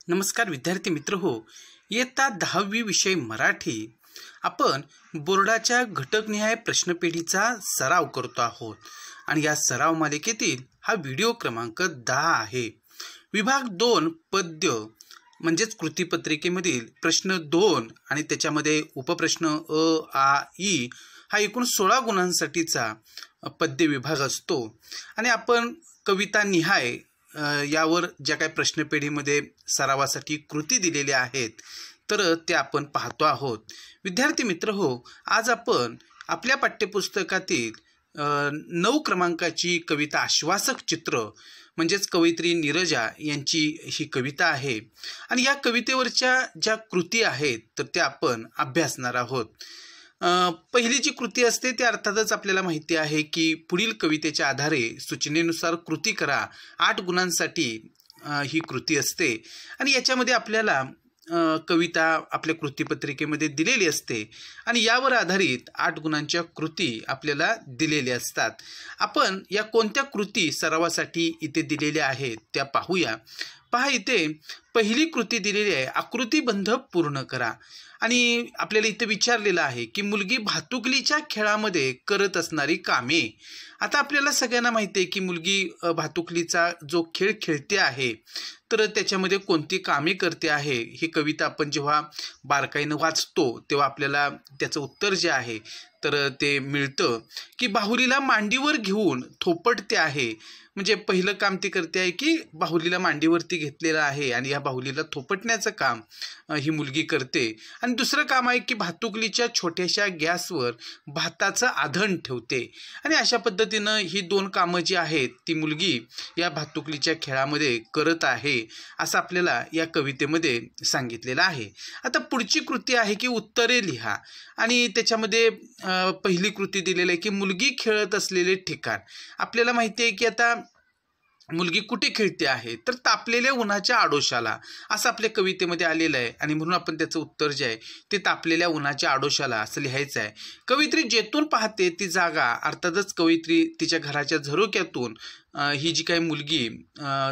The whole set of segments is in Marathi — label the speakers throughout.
Speaker 1: नमस्कार विद्यार्थी मित्र हो, इयत्ता 10वी विषय मराठी आपण बोर्डाच्या घटकनिहाय प्रश्नपेढीचा सराव करतो आहोत आणि या सराव मालिकेतील हा व्हिडिओ क्रमांक 10 आहे। विभाग 2 पद्य म्हणजेच कृतीपत्रिकेमधील प्रश्न 2 आणि त्याच्यामध्ये उपप्रश्न अ आ इ हा एकूण 16 गुणांसाठीचा पद्य विभाग असतो आणि आपण कविता निहाय यावर ज्या काही प्रश्नपेढीमध्ये सरावासाठी कृती दिलेल्या आहेत तर ते आपण पाहतो आहोत। विद्यार्थी मित्र हो, आज आपण आपल्या पाठ्यपुस्तकातील 9 क्रमांकाची कविता आश्वासक चित्र म्हणजेच कवयित्री नीरजा यांची ही कविता आहे आणि या कवितेवरच्या ज्या कृती आहेत तर त्या आपण अभ्यासणार आहोत। पहिली जी कृती असते ती अर्थातच आपल्याला माहिती आहे की पुढील कवितेच्या आधारे सूचनेनुसार कृती करा 8 गुणांसाठी ही कृती असते आणि याच्यामध्ये आपल्याला कविता आपल्या कृतीपत्रिकेमध्ये दिलेली असते आणि यावर आधारित 8 गुणांच्या कृती आपल्याला दिलेल्या असतात। आपण या कोणत्या कृती सरावासाठी इथे दिलेल्या आहेत त्या पाहूया। पहा, इथे पहिली कृती दिलेली आहे, आकृतीबंध पूर्ण करा आणि आपल्याला इथे विचारलेलं आहे की मुलगी भातुकलीच्या खेळामध्ये करत असणारी कामे। आता आपल्याला सगळ्यांना माहिती आहे की मुलगी भातुकलीचा जो खेळ खेळते आहे तर त्याच्यामध्ये कोणती कामे करते आहे ही कविता आपण जेव्हा बारकाईनं वाचतो तेव्हा आपल्याला त्याचं उत्तर जे आहे तर ते मिळतं की बाहुलीला मांडीवर घेऊन थोपटते आहे। म्हणजे पहिलं काम ती करते आहे की बाहुलीला मांडीवरती घेतलेलं आहे आणि या बाहुलीला थोपटण्याचं काम ही मुलगी करते आणि दुसरं काम आहे की भातुकलीच्या छोट्याशा गॅसवर भाताचं आधण ठेवते आणि अशा पद्धतीनं ही 2 कामं जी आहेत ती मुलगी या भातुकलीच्या खेळामध्ये करत आहे असं आपल्याला या कवितेमध्ये सांगितलेलं आहे। आता पुढची कृती आहे की उत्तरे लिहा आणि त्याच्यामध्ये पहिली कृती दिलेली आहे की मुलगी खेळत असलेले ठिकाण। आपल्याला माहिती आहे की आता मुलगी कुठे खेळते आहे तर तापलेल्या उन्हाच्या आडोशाला असं आपल्या कवितेमध्ये आलेलं आहे आणि म्हणून आपण त्याचं उत्तर जे आहे ते तापलेल्या उन्हाच्या आडोशाला असं लिहायचं आहे। कवयित्री जेथून पाहते ती जागा, अर्थातच कवयित्री तिच्या घराच्या झरोक्यातून ही जी काही मुलगी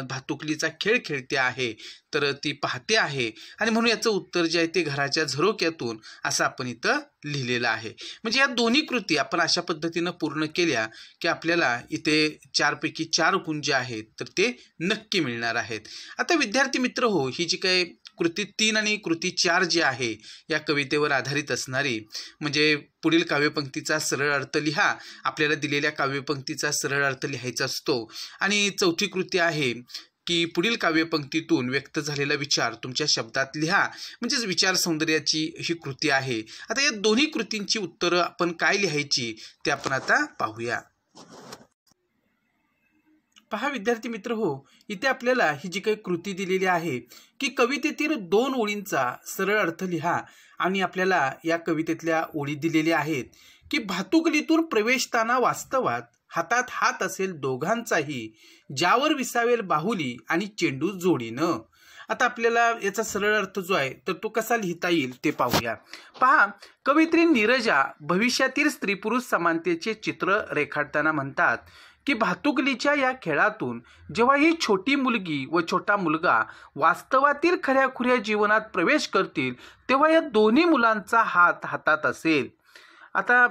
Speaker 1: भातुकलीचा खेळ खेळते आहे तर ती पाहते आहे आणि म्हणून याचं उत्तर जे आहे ते घराच्या झरोक्यातून असं आपण इथं लिहिलेलं आहे। म्हणजे या दोन्ही कृती आपण अशा पद्धतीनं पूर्ण केल्या की आपल्याला इथे 4 पैकी 4 गुण जे आहेत तर ते नक्की मिळणार आहेत। आता विद्यार्थी मित्र हो, ही जी काही कृती 3 आणि कृती 4 जी आहे या कवितेवर आधारित असणारी म्हणजे पुढील काव्यपंक्तीचा सरळ अर्थ लिहा, आपल्याला दिलेल्या काव्यपंक्तीचा सरळ अर्थ लिहायचा असतो आणि चौथी कृती आहे की पुढील काव्यपंक्तीतून व्यक्त झालेला विचार तुमच्या शब्दात लिहा, म्हणजेच विचार सौंदर्याची ही कृती आहे। आता या दोन्ही कृतींची उत्तरं आपण काय लिहायची ते आपण आता पाहूया। पहा विद्यार्थी मित्र हो, इथे आपल्याला ही जी काही कृती दिलेली आहे की कवितेतील 2 ओळींचा सरळ अर्थ लिहा आणि आपल्याला या कवितेतल्या ओळी दिलेल्या आहेत की भातुकलीतून प्रवेशताना वास्तवात हातात हात असेल दोघांचाही, ज्यावर विसावेल बाहुली आणि चेंडू जोडीनं। आता आपल्याला याचा सरळ अर्थ जो आहे तर तो कसा लिहिता येईल ते पाहूया। पहा, कवयित्री नीरजा भविष्यातील स्त्री पुरुष समानतेचे चित्र रेखाटताना म्हणतात की भातुकलीच्या या खेळातून जेव्हा ही छोटी मुलगी व छोटा मुलगा वास्तवातील खऱ्याखुऱ्या जीवनात प्रवेश करतील तेव्हा या दोन्ही मुलांचा हात हातात असेल। आता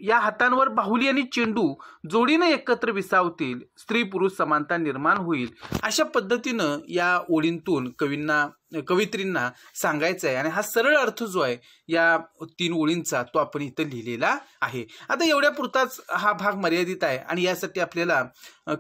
Speaker 1: या हातांवर बाहुली आणि चेंडू जोडीनं एकत्र विसावतील, स्त्री पुरुष समानता निर्माण होईल, अशा पद्धतीनं या ओळींतून कवयित्रींना सांगायचं आहे आणि हा सरळ अर्थ जो आहे या 3 ओळींचा तो आपण इथं लिहिलेला आहे। आता एवढ्या पुरताच हा भाग मर्यादित आहे आणि यासाठी आपल्याला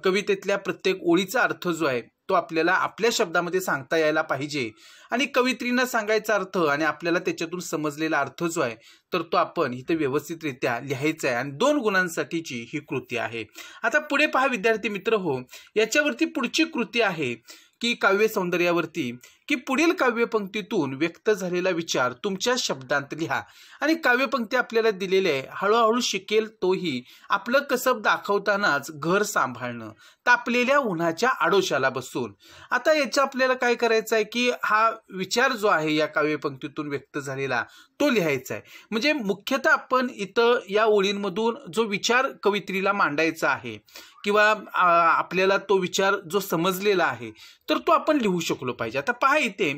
Speaker 1: कवितेतल्या प्रत्येक ओळीचा अर्थ जो आहे तो आपल्याला आपल्या शब्दामध्ये सांगता यायला पाहिजे आणि कवयित्रींना सांगायचा अर्थ आणि आपल्याला त्याच्यातून समजलेला अर्थ जो आहे तर तो आपण इथे व्यवस्थितरित्या लिहायचा आहे आणि 2 गुणांसाठीची ही कृती आहे। आता पुढे पहा विद्यार्थी मित्र हो, याच्यावरती पुढची कृती आहे की काव्य सौंदर्यावरती की पुढील काव्यपंक्तीतून व्यक्त झालेला विचार तुमच्या शब्दांत लिहा. आणि काव्यपंक्ती आपल्याला दिलेली आहे. हळूहळू शिकेल तोही आपलं कसब दाखवतानाच घर सांभाळणं, तापलेल्या उन्हाच्या आडोशाला बसून. आता याचं आपल्याला काय करायचं आहे की हा विचार जो आहे या काव्यपंक्तीतून व्यक्त झालेला तो लिहायचा आहे. म्हणजे मुख्यतः आपण इथं या ओळींमधून जो विचार कवयित्रीला मांडायचा आहे किंवा आपल्याला तो विचार जो समजलेला आहे तर तो आपण लिहू शकलो पाहिजे. आता पहा इथे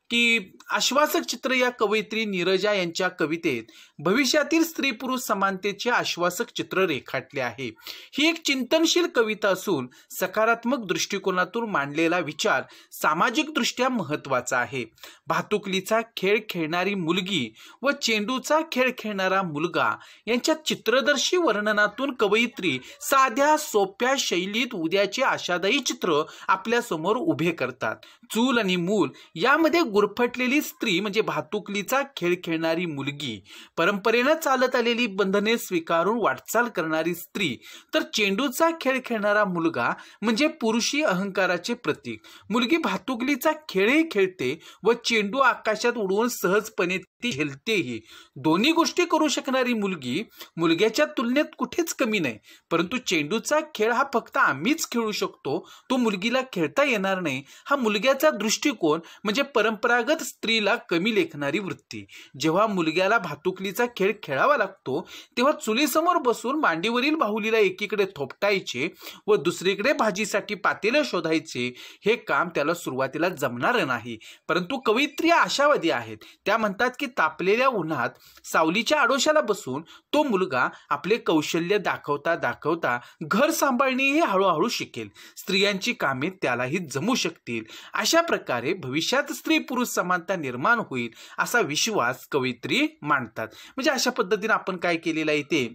Speaker 1: की आश्वासक चित्र या कवयित्री नीरजा यांच्या कवितेत भविष्यातील स्त्री पुरुष समानतेचे आश्वासक चित्र रेखाटले आहे. ही एक चिंतनशील कविता असून सकारात्मक दृष्टिकोनातून मांडलेला विचार सामाजिक दृष्ट्या महत्वाचा आहे. भातुकलीचा खेळ खेळणारी मुलगी व चेंडूचा खेळ खेळणारा मुलगा यांच्या चित्रदर्शी वर्णनातून कवयित्री साध्या सोप्या शैलीत उद्याचे आशादायी चित्र आपल्या समोर उभे करतात. चूल आणि मूल यामध्ये गुरफटलेली स्त्री म्हणजे भातुकलीचा खेळ खेळणारी मुलगी, परंपरेनं चालत आलेली बंधने स्वीकारून वाटचाल करणारी स्त्री, तर चेंडूचा खेळ खेळणारा मुलगा म्हणजे पुरुषी अहंकाराचे प्रतीक. मुलगी भातुकलीचा खेळही खेळते व चेंडू आकाशात उडवून सहजपणे ती झेलतेही. दोन्ही गोष्टी करू शकणारी मुलगी मुलग्याच्या तुलनेत कुठेच कमी नाही, परंतु चेंडूचा खेळ हा फक्त आम्हीच खेळू शकतो, तो मुलगीला खेळता येणार नाही, हा मुलग्याचा दृष्टिकोन म्हणजे परंपरागत स्त्रीला कमी लेखणारी वृत्ती. जेव्हा मुलग्याला भातुकलीचा खेळ खेळावा लागतो तेव्हा चुलीसमोर बसून मांडीवरील बाहुलीला एकीकडे थोपटायचे व दुसरीकडे भाजीसाठी पातेलं शोधायचे, हे काम त्याला सुरुवातीला जमणार नाही. परंतु कवयित्री आशावादी आहेत. त्या म्हणतात की तापलेल्या उन्हात सावलीच्या आडोशाला बसून तो मुलगा आपले कौशल्य दाखवता दाखवता घर सांभाळणेही हळूहळू शिकेल. स्त्रियांची कामे त्यालाही जमू शकतील. अशा प्रकारे भविष्यात स्त्री पुरुष समानता निर्माण होईल असा विश्वास कवयित्री मांडतात. म्हणजे अशा पद्धतीने आपण काय केलेलं आहे ते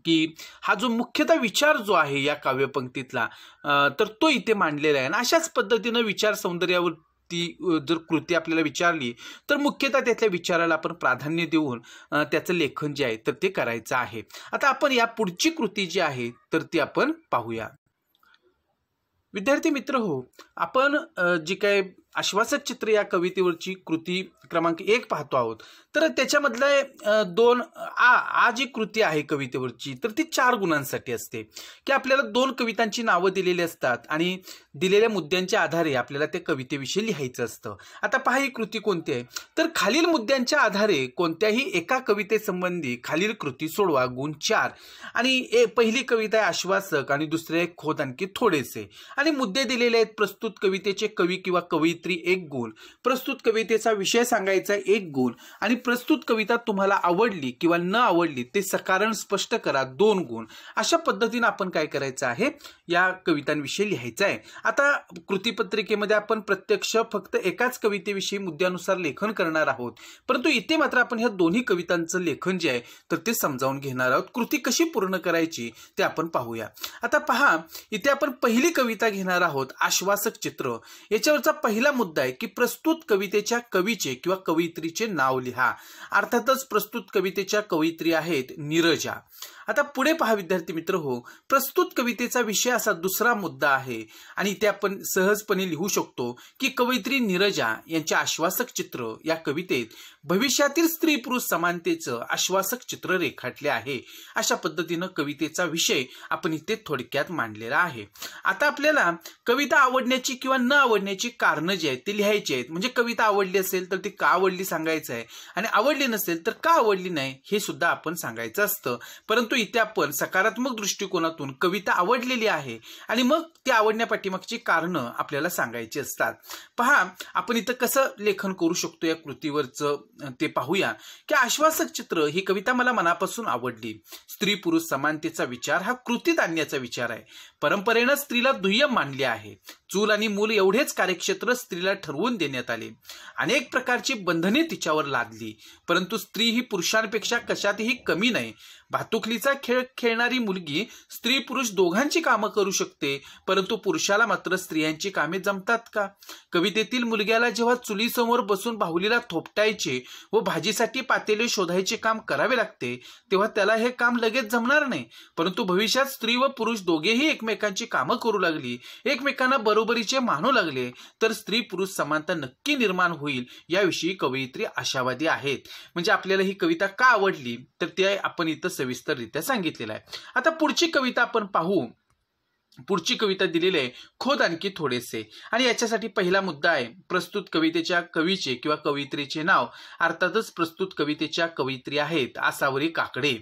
Speaker 1: की हा जो मुख्यतः विचार जो आहे या काव्यपंक्तीतला तर तो इथे मांडलेला आहे. आणि अशाच पद्धतीनं विचार सौंदर्यावर ती जर कृती आपल्याला विचारली तर मुख्यतः त्यातल्या विचाराला आपण प्राधान्य देऊन त्याचं लेखन जे आहे तर ते करायचं आहे. आता आपण या पुढची कृती जी आहे तर ती आपण पाहूया. विद्यार्थी मित्र हो, आपण जी काय आश्वासक चित्र या कवितेवरची कृती क्रमांक 1 पाहतो आहोत. तर त्याच्यामधलं 2 आ जी कृती आहे कवितेवरची तर ती 4 गुणांसाठी असते की आपल्याला 2 कवितांची नावं दिलेली असतात आणि दिलेल्या मुद्द्यांच्या आधारे आपल्याला त्या कवितेविषयी लिहायचं असतं. आता पहा ही कृती कोणती आहे तर खालील मुद्द्यांच्या आधारे कोणत्याही एका कवितेसंबंधी खालील कृती सोडवा. गुण 4. आणि पहिली कविता आहे आश्वासक आणि दुसरी आहे खोत आणखी थोडेसे. आणि मुद्दे दिलेले आहेत. प्रस्तुत कवितेचे कवी किंवा कवयित्री 1 गुण, प्रस्तुत कवितेचा विषय सांगायचा 1 गुण आणि प्रस्तुत कविता तुम्हाला आवडली किंवा न आवडली ते सकारण स्पष्ट करा 2 गुण. अशा पद्धतीने आपण काय करायचं आहे या कवितांविषयी लिहायचं आहे. आता कृतीपत्रिकेमध्ये आपण प्रत्यक्ष फक्त एकाच कवितेविषयी मुद्द्यानुसार लेखन करणार आहोत, परंतु इथे मात्र आपण ह्या दोन्ही कवितांचं लेखन जे आहे तर ते समजावून घेणार आहोत. कृती कशी पूर्ण करायची ते आपण पाहूया. आता पहा इथे आपण पहिली कविता घेणार आहोत आश्वासक चित्र. याच्यावरचा पहिला मुद्दा आहे की प्रस्तुत कवितेच्या कवीचे किंवा कवयित्रीचे नाव लिहा. अर्थातच प्रस्तुत कवितेच्या कवयित्री आहेत नीरजा. आता पुढे पहा विद्यार्थी मित्र हो, प्रस्तुत कवितेचा विषय असा दुसरा मुद्दा आहे आणि ते आपण सहजपणे लिहू शकतो की कवयित्री नीरजा यांच्या आश्वासक चित्र या कवितेत भविष्यातील स्त्री पुरुष समानतेचं आश्वासक चित्र रेखाटले आहे. अशा पद्धतीनं कवितेचा विषय आपण इथे थोडक्यात मांडलेला आहे. आता आपल्याला कविता आवडण्याची किंवा न आवडण्याची कारणं जी आहेत ते लिहायची आहेत. म्हणजे कविता आवडली असेल तर ती का आवडली सांगायचं आहे आणि आवडली नसेल तर का आवडली नाही हे सुद्धा आपण सांगायचं असतं. परंतु इथे आपण सकारात्मक दृष्टिकोनातून कविता आवडलेली आहे आणि मग ती आवडण्यापाठीमागची कारणं आपल्याला सांगायची असतात. पहा आपण इथं कसं लेखन करू शकतो या कृतीवरचं ते पाहूया की आश्वासक चित्र ही कविता मला मनापासून आवडली. स्त्री पुरुष समानतेचा विचार हा कृतीत आणण्याचा विचार आहे. परंपरेनं स्त्रीला दुय्यम मानले आहे. चूल आणि मूल एवढेच कार्यक्षेत्र स्त्रीला ठरवून देण्यात आले. अनेक प्रकारची बंधने तिच्यावर लादली, परंतु स्त्री ही पुरुषांपेक्षा कशातही कमी नाही. भातुकलीचा खेळ खेळणारी मुलगी स्त्री पुरुष दोघांची कामं करू शकते, परंतु पुरुषाला मात्र स्त्रियांची कामे जमतात का? कवितेतील मुलग्याला जेव्हा चुलीसमोर बसून बाहुलीला थोपटायचे व भाजीसाठी पातेले शोधायचे काम करावे लागते, तेव्हा त्याला हे काम लगेच जमणार नाही. परंतु भविष्यात स्त्री व पुरुष दोघेही एकमेकांची कामं करू लागली, एकमेकांना बरोबरीचे मानू लागले, तर स्त्री पुरुष समानता नक्की निर्माण होईल, याविषयी कवयित्री आशावादी आहेत. म्हणजे आपल्याला ही कविता का आवडली तर ते आपण इथं सविस्तररित्या सांगितलेलं आहे. आता पुढची कविता आपण पाहू. पुढची कविता दिलेली आहे खोद आणखी थोडेसे, आणि याच्यासाठी पहिला मुद्दा आहे प्रस्तुत कवितेच्या कवीचे किंवा कवयित्रीचे नाव. अर्थातच प्रस्तुत कवितेच्या कवयित्री आहेत आसावरी काकडे.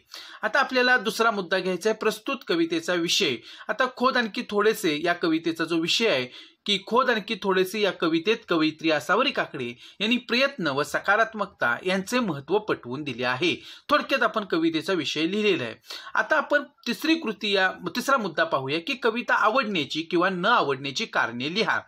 Speaker 1: आता आपल्याला दुसरा मुद्दा घ्यायचा आहे प्रस्तुत कवितेचा विषय. आता खोद आणखी थोडेसे या कवितेचा जो विषय आहे की खोद आणखी थोडेसे या कवितेत कवयित्री आसावरी काकडे यांनी प्रयत्न व सकारात्मकता यांचे महत्त्व पटवून दिले आहे. थोडक्यात आपण कवितेचा विषय लिहिलेला आहे. आता आपण तिसरा मुद्दा पाहूया की कविता आवडण्याची किंवा न आवडण्याची कारणे लिहा.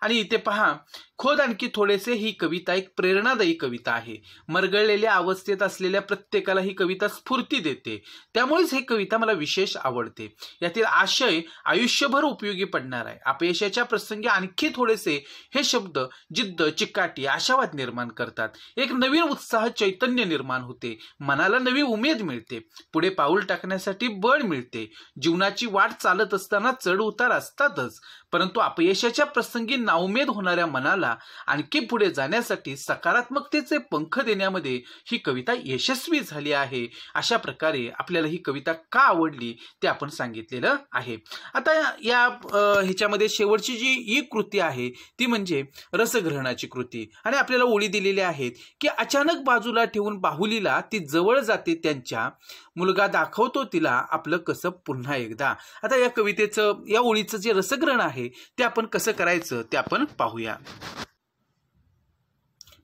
Speaker 1: आणि इथे पहा, खोद आणखी थोडेसे ही कविता एक प्रेरणादायी कविता आहे. मरगळलेल्या अवस्थेत असलेल्या प्रत्येकाला ही कविता स्फूर्ती देते, त्यामुळेच ही कविता मला विशेष आवडते. यातील आशय आयुष्यभर उपयोगी पडणार आहे. अपयशाच्या प्रसंगी आणखी थोडेसे हे शब्द जिद्द, चिकाटी, आशावाद निर्माण करतात. एक नवीन उत्साह, चैतन्य निर्माण होते, मनाला नवी उमेद मिळते, पुढे पाऊल टाकण्यासाठी बळ मिळते. जीवनाची वाट चालत असताना चढ उतार असतातच, परंतु अपयशाच्या प्रसंगी नाउमेद होणाऱ्या मनाला आणखी पुढे जाण्यासाठी सकारात्मकतेचे पंख देण्यामध्ये ही कविता यशस्वी झाली आहे. अशा प्रकारे आपल्याला ही कविता का आवडली ते आपण सांगितलेलं आहे. आता या ह्याच्यामध्ये शेवटची जी ही कृती आहे ती म्हणजे रसग्रहणाची कृती. आणि आपल्याला ओळी दिलेल्या आहेत की अचानक बाजूला ठेवून बाहुलीला ती जवळ जाते त्यांच्या, मुलगा दाखवतो तिला आपलं कसं पुन्हा एकदा. आता या कवितेचं या ओळीचं जे रसग्रहण आहे ते आपण कसं करायचं ते आपण पाहूया.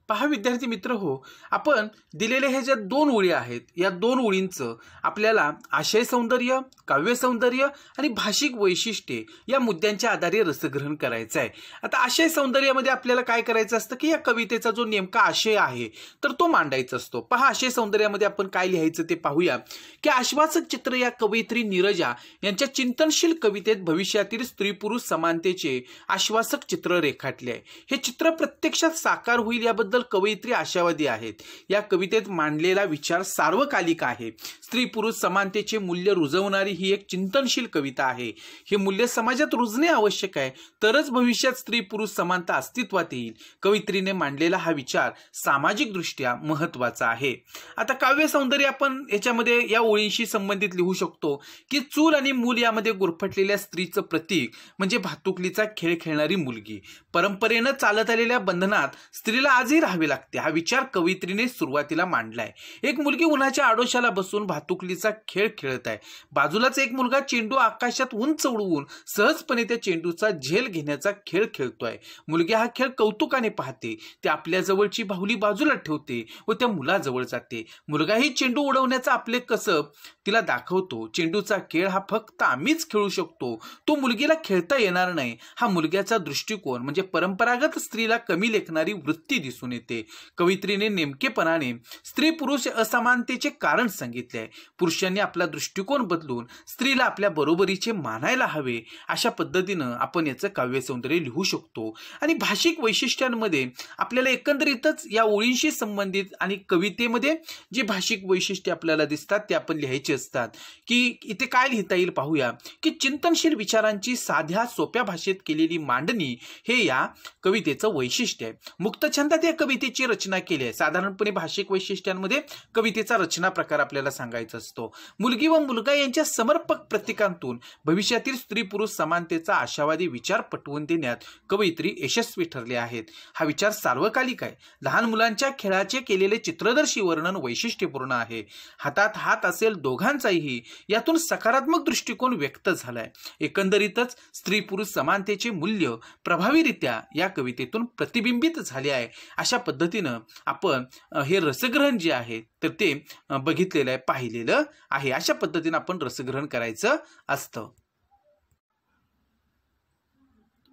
Speaker 1: पहा विद्यार्थी मित्र हो, आपण दिलेल्या ह्या ज्या दोन ओळी आहेत या दोन ओळींचं आपल्याला आशय सौंदर्य, काव्य सौंदर्य आणि भाषिक वैशिष्ट्ये या मुद्द्यांच्या आधारे रसग्रहण करायचं आहे. आता आशय सौंदर्यामध्ये आपल्याला काय करायचं असतं की या कवितेचा जो नेमका आशय आहे तर तो मांडायचा असतो. पहा आशय सौंदर्यामध्ये आपण काय लिहायचं ते पाहूया की आश्वासक चित्र या कवयित्री नीरजा यांच्या चिंतनशील कवितेत भविष्यातील स्त्री पुरुष समानतेचे आश्वासक चित्र रेखाटले आहे. हे चित्र प्रत्यक्षात साकार होईल याबद्दल कवयित्री आशावादी आहेत. या कवितेत मांडलेला विचार सार्वकालिक आहे. स्त्री पुरुष समानतेचे मूल्य रुजवणारी ही एक चिंतनशील कविता आहे. हे मूल्य समाजात रुजणे आवश्यक आहे, तरच भविष्यात स्त्री पुरुष समानता अस्तित्वात येईल. कवयित्रीने मांडलेला हा विचार सामाजिक दृष्ट्या महत्वाचा आहे. आता काव्य सौंदर्य आपण याच्यामध्ये या ओळींशी संबंधित लिहू शकतो की चूल आणि मूल यामध्ये गुरफटलेल्या स्त्रीचं प्रतीक म्हणजे भातुकलीचा खेळ खेळणारी मुलगी. परंपरेनं चालत आलेल्या बंधनात स्त्रीला आजही राहावे लागते. हा विचार कवयित्रीने सुरुवातीला मांडलाय. एक मुलगी उन्हाच्या आडोशाला बसून भातुकलीचा खेळ खेळत आहे. बाजूलाच एक मुलगा चेंडू आकाशात उंच उडवून सहजपणे त्या चेंडूचा झेल घेण्याचा खेळ खेळतोय. मुलगी हा खेळ कौतुकाने पाहते. ती आपल्या जवळची बाहुली बाजूला ठेवते व त्या मुलाजवळ जाते. मुलगाही चेंडू उडवण्याचा आपले कसब तिला दाखवतो. चेंडूचा खेळ हा फक्त आम्हीच खेळू शकतो, तो मुलगीला खेळता येणार नाही. हा मुलग्याचा दृष्टिकोन म्हणजे परंपरागत स्त्रीला कमी लेखणारी वृत्ती दिसून येते. कवयित्रीने नेमकेपणाने स्त्री पुरुष असमानतेचे कारण सांगितले आहे. पुरुषांनी आपला दृष्टिकोन बदलून स्त्रीला आपल्या बरोबरीचे मानायला हवे. अशा पद्धतीनं आपण याचं काव्य सौंदर्य लिहू शकतो. आणि भाषिक वैशिष्ट्यांमध्ये आपल्याला एकंदरीतच या ओळींशी संबंधित आणि कवितेमध्ये जे भाषिक वैशिष्ट्ये आपल्याला दिसतात ते आपण लिहायचे असतात. की इथे काय लिहिता येईल पाहूया की चिंतनशील विचारांची साध्या सोप्या भाषेत केलेली मांडणी हे या कवितेचं वैशिष्ट्य आहे. मुक्तछंदात या कवितेची रचना केली आहे. साधारणपणे भाषिक वैशिष्ट्यांमध्ये कवितेचा रचना प्रकार आपल्याला सांगायचा असतो. मुलगी व मुलगा यांच्या समर्पक प्रतीकांतून भविष्यातील स्त्री पुरुष समानतेचा आशावादी विचार पटवून देण्यात कवयित्री यशस्वी ठरले आहेत. हा विचार सार्वकालिक आहे. लहान मुलांच्या खेळाचे केलेले चित्रदर्शी वर्णन वैशिष्ट्यपूर्ण आहे. हातात हात असेल दोघांचाही यातून सकारात्मक दृष्टिकोन व्यक्त झालाय. एकंदरीतच स्त्री पुरुष समानतेचे मूल्य प्रभावीरित्या या कवितेतून प्रतिबिंबित झाले आहे. अशा पद्धतीनं आपण हे रसग्रहण जे आहे तर ते बघितलेलं आहे, पाहिलेलं आहे. अशा पद्धतीनं आपण रसग्रहण करायचं असतं.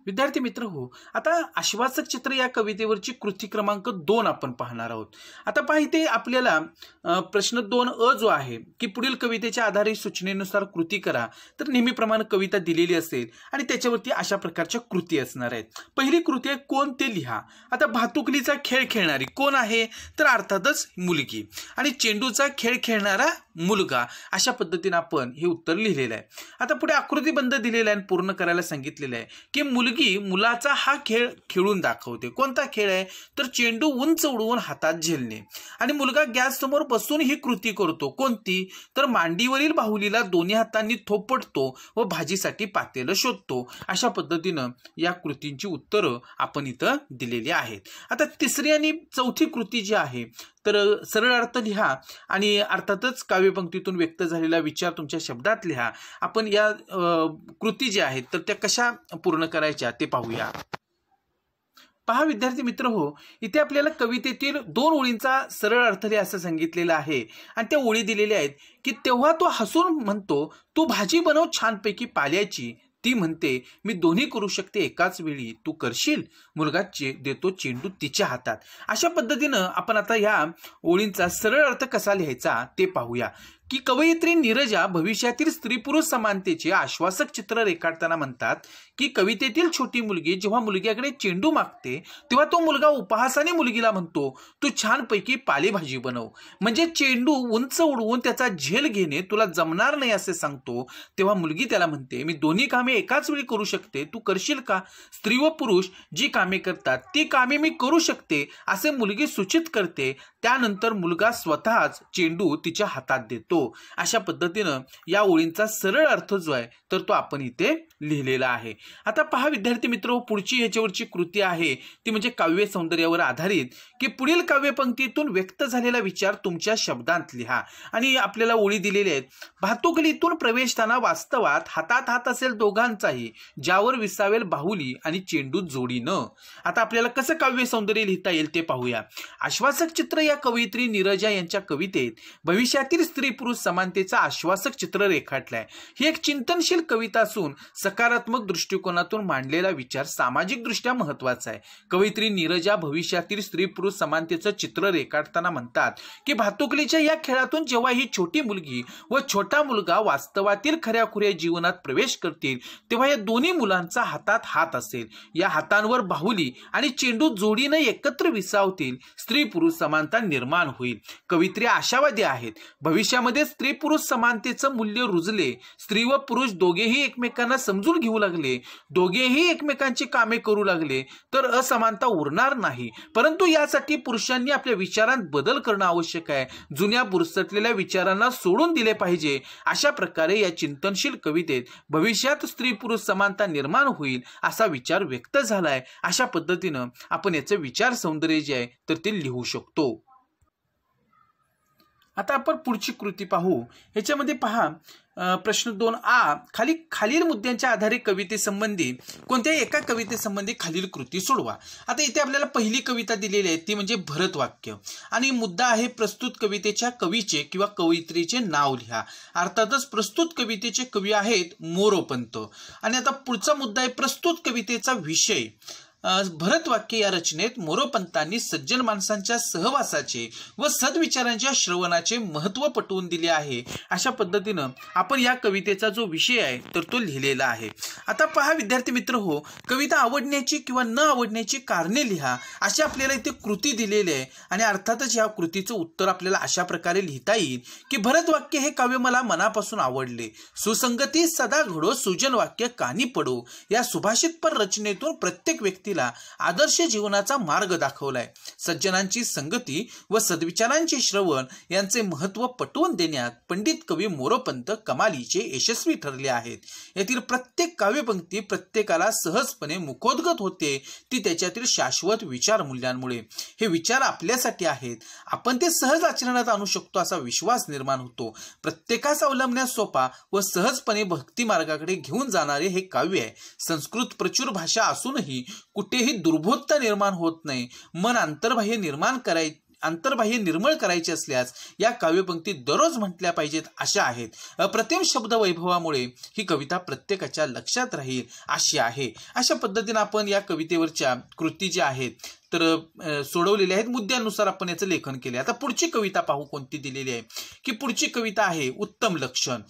Speaker 1: विद्यार्थी मित्र हो, आता आश्वासक चित्र या कवितेवरची कृती क्रमांक 2 आपण पाहणार आहोत. आता पहा, इथे आपल्याला प्रश्न 2 जो आहे की पुढील कवितेच्या आधारे सूचनेनुसार कृती करा, तर नेहमीप्रमाणे कविता दिलेली असेल आणि त्याच्यावरती अशा प्रकारच्या कृती असणार आहेत. पहिली कृती आहे कोण ते लिहा. आता भातुकलीचा खेळ खेळणारी कोण आहे, तर अर्थातच मुलगी, आणि चेंडूचा खेळ खेळणारा मुलगा. अशा पद्धतीने आपण हे उत्तर लिहिलेलं आहे. आता पुढे आकृतीबंध दिलेला आहे आणि पूर्ण करायला सांगितलेलं आहे की मुलगी मुलाचा हा खेळ खेळून दाखवते. कोणता खेळ आहे, तर चेंडू उंच उडवून हातात झेलणे. आणि मुलगा गॅस समोर बसून ही कृती करतो. कोणती, तर मांडीवरील बाहुलीला दोन्ही हातांनी थोपटतो व भाजीसाठी पातेलं शोधतो. अशा पद्धतीनं या कृतींची उत्तरं आपण इथं दिलेली आहेत. आता तिसरी आणि चौथी कृती जी आहे, तर सरळ अर्थ लिहा आणि अर्थातच काव्यपंक्तीतून व्यक्त झालेला विचार तुमच्या शब्दात लिहा. आपण या कृती ज्या आहेत तर त्या कशा पूर्ण करायच्या ते पाहूया. पहा विद्यार्थी मित्र हो, इथे आपल्याला कवितेतील 2 ओळींचा सरळ अर्थ लिहा असं सांगितलेलं आहे आणि त्या ओळी दिलेल्या आहेत की तेव्हा तो हसून म्हणतो, तू भाजी बनव छानपैकी पाल्याची. ती म्हणते, मी दोन्ही करू शकते एकाच वेळी. तू करशील. मुलगा देतो चेंडू तिच्या हातात. अशा पद्धतीनं आपण आता या ओळींचा सरळ अर्थ कसा लिहायचा ते पाहूया की कवयित्री नीरजा भविष्यातील स्त्री पुरुष समानतेचे आश्वासक चित्र रेखाटताना म्हणतात की कवितेतील छोटी मुलगी जेव्हा मुलग्याकडे चेंडू मागते तेव्हा तो मुलगा उपहासाने मुलगीला म्हणतो, तू छानपैकी पालेभाजी बनव. म्हणजे चेंडू उंच उडवून त्याचा झेल घेणे तुला जमणार नाही असे सांगतो. तेव्हा मुलगी त्याला म्हणते, मी दोन्ही कामे एकाच वेळी करू शकते. तू करशील का. स्त्री व पुरुष जी कामे करतात ती कामे मी करू शकते असे मुलगी सूचित करते. त्यानंतर मुलगा स्वतःच चेंडू तिच्या हातात देतो. अशा पद्धतीनं या ओळींचा सरळ अर्थ जो आहे तर तो आपण इथे लिहिलेला आहे. आता पहा विद्यार्थी मित्र, पुढची ह्याच्यावरची कृती आहे ती म्हणजे काव्य सौंदर्यावर आधारित की पुढील काव्यपंक्तीतून व्यक्त झालेला विचार तुमच्या शब्दांत लिहा. आणि आपल्याला ओळी दिलेल्या आहेत. भातुकलीतून प्रवेशताना वास्तवात हातात हात असेल दोघांचाही, ज्यावर विसावेल बाहुली आणि चेंडू जोडीनं. आता आपल्याला कसं काव्य सौंदर्य लिहिता येईल ते पाहूया. आश्वासक चित्र या कवयित्री नीरजा यांच्या कवितेत भविष्यातील स्त्री पुरुष समानतेचा आश्वासक चित्र रेखाटलाय. ही एक चिंतनशील कविता असून सकारात्मक दृष्टिकोनातून मांडलेला विचार सामाजिक दृष्ट्या महत्वाचा आहे. कवयित्री नीरजा भविष्यातील स्त्री पुरुष समानतेचं चित्र रेखाटताना म्हणतात की भातुकलीच्या या खेळातून जेव्हा ही छोटी मुलगी व छोटा मुलगा वास्तवातील खऱ्याखुऱ्या जीवनात प्रवेश करतील तेव्हा या दोन्ही मुलांचा हातात हात असेल. या हातांवर बाहुली आणि चेंडू जोडीने एकत्र विसावतील. स्त्री पुरुष समानता निर्माण होईल. कवयित्री आशावादी आहेत. भविष्यामध्ये स्त्री पुरुष समानतेचं मूल्य रुजले. स्त्री व पुरुष दोघेही एकमेकांना समजून घेऊ लागले, दोघेही एकमेकांची कामे करू लागले तर असमानता उरणार नाही. परंतु यासाठी पुरुषांनी आपल्या विचारांत बदल करणं आवश्यक आहे. जुन्या बुरसटलेल्या विचारांना सोडून दिले पाहिजे. अशा प्रकारे या चिंतनशील कवितेत भविष्यात स्त्री पुरुष समानता निर्माण होईल असा विचार व्यक्त झालाय. अशा पद्धतीनं आपण याचं विचार सौंदर्य जे आहे तर ते लिहू शकतो. आता आपण पुढची कृती पाहू. ह्याच्यामध्ये पहा प्रश्न 2a, खालील मुद्द्यांच्या आधारे कवितेसंबंधी कोणत्याही एका कवितेसंबंधी खालील कृती सोडवा. आता इथे आपल्याला पहिली कविता दिलेली आहे ती म्हणजे भरतवाक्य आणि मुद्दा आहे प्रस्तुत कवितेच्या कवीचे किंवा कवयित्रीचे नाव लिहा. अर्थातच प्रस्तुत कवितेचे कवी आहेत मोरोपंत. आणि आता पुढचा मुद्दा आहे प्रस्तुत कवितेचा विषय. भरतवाक्य या रचनेत मोरोपंतांनी सज्जन माणसांच्या सहवासाचे व सद्विचारांच्या श्रवणाचे महत्त्व पटवून दिले आहे. अशा पद्धतीनं आपण या कवितेचा जो विषय आहे तर तो लिहिलेला आहे. आता पहा विद्यार्थी मित्र हो, कविता आवडण्याची किंवा न आवडण्याची कारणे लिहा अशी आपल्याला इथे कृती दिलेली आहे. आणि अर्थातच या कृतीचं उत्तर आपल्याला अशा प्रकारे लिहिता येईल की भरतवाक्य हे काव्य मला मनापासून आवडले. सुसंगती सदा घडो, सुजन वाक्य कानी पडो. या सुभाषितपर रचनेतून प्रत्येक व्यक्ती आदर्श जीवनाचा मार्ग दाखवलाय. सज्जनांची संगती व सद्विचारांचे श्रवण यांचे महत्त्व पटवून देण्यात पंडित कवी मोरोपंत कमालीचे यशस्वी ठरले आहेत. यातील प्रत्येक काव्यपंक्ती प्रत्येकाला सहजपणे मुखोद्गत होते ती त्याच्यातील शाश्वत विचार मूल्यांमुळे. हे विचार आपल्यासाठी आहेत, आपण ते सहज आचरणात आणू शकतो असा विश्वास निर्माण होतो. प्रत्येकास अवलंबण्यास सोपा व सहजपणे भक्ती मार्गाकडे घेऊन जाणारे हे काव्य आहे. संस्कृत प्रचुर भाषा असूनही कुठेही दुर्बोधता निर्माण होत नाही. मन अंतर्बाह्य निर्माण अंतर्बाह्य निर्मळ करायचे असल्यास या काव्यपंक्ती दररोज म्हटल्या पाहिजेत अशा आहेत. अप्रतिम शब्द वैभवामुळे ही कविता प्रत्येकाच्या लक्षात राहील अशी आहे. अशा पद्धतीने आपण या कवितेवरच्या कृती ज्या आहेत तर सोडवलेले आहेत. मुद्द्यानुसार आपण याचं लेखन केले. आता पुढची कविता पाहू कोणती दिलेली आहे की पुढची कविता आहे उत्तम लक्षण.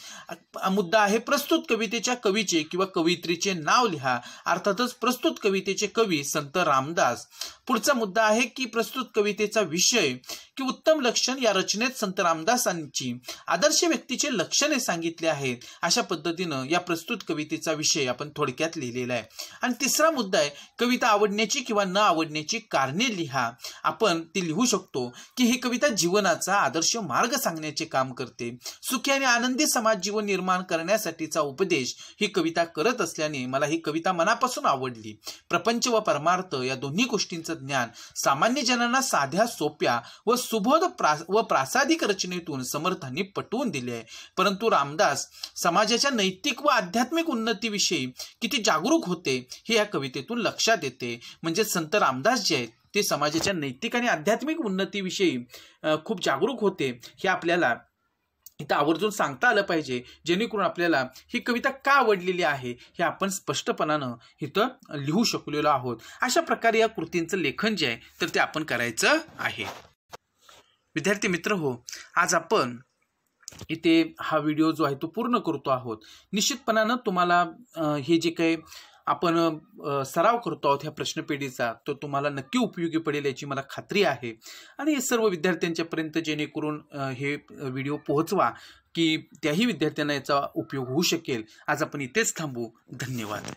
Speaker 1: मुद्दा आहे प्रस्तुत कवितेच्या कवीचे किंवा कवयित्रीचे नाव लिहा. अर्थातच प्रस्तुत कवितेचे कवी संत रामदास. पुढचा मुद्दा आहे की प्रस्तुत कवितेचा विषय की उत्तम लक्षण या रचनेत संत रामदासांची आदर्श व्यक्तीचे लक्षणे सांगितले आहेत. अशा पद्धतीनं या प्रस्तुत कवितेचा विषय आपण थोडक्यात लिहिलेला आहे. आणि तिसरा मुद्दा आहे कविता आवडण्याची किंवा न आवडण्याची कारणे लिहा. आपण ती लिहू शकतो की ही कविता जीवनाचा आदर्श मार्ग सांगण्याचे काम करते. सुखी आणि आनंदी समाज जीवन निर्माण करण्यासाठीचा उपदेश ही कविता करत असल्याने मला ही कविता मनापासून आवडली. प्रपंच व परमार्थ या दोन्ही गोष्टींचं ज्ञान सामान्य जनांना साध्या सोप्या व सुबोध व प्रासादिक रचनेतून समर्थांनी पटवून दिले आहे. परंतु रामदास समाजाच्या नैतिक व आध्यात्मिक उन्नतीविषयी किती जागरूक होते हे या कवितेतून लक्षात येते. म्हणजे संत रामदास जे आहेत ते समाजाच्या नैतिक आणि आध्यात्मिक उन्नतीविषयी खूप जागरूक होते हे आपल्याला इथं आवर्जून सांगता आलं पाहिजे, जेणेकरून आपल्याला ही कविता का आवडलेली आहे हे आपण स्पष्टपणानं इथं लिहू शकलेलो आहोत. अशा प्रकारे या कृतींचं लेखन जे आहे तर ते आपण करायचं आहे. विद्यार्थी मित्र हो, आज आपण इथे हा व्हिडिओ जो आहे तो पूर्ण करतो आहोत. निश्चितपणानं तुम्हाला हे जे काही आपण सराव करतो आहोत ह्या प्रश्नपेढीचा तो तुम्हाला नक्की उपयोगी पडेल याची मला खात्री आहे. आणि सर्व विद्यार्थ्यांच्यापर्यंत जेणेकरून हे व्हिडिओ पोहोचवा की त्याही विद्यार्थ्यांना याचा उपयोग होऊ शकेल. आज आपण इथेच थांबू. धन्यवाद.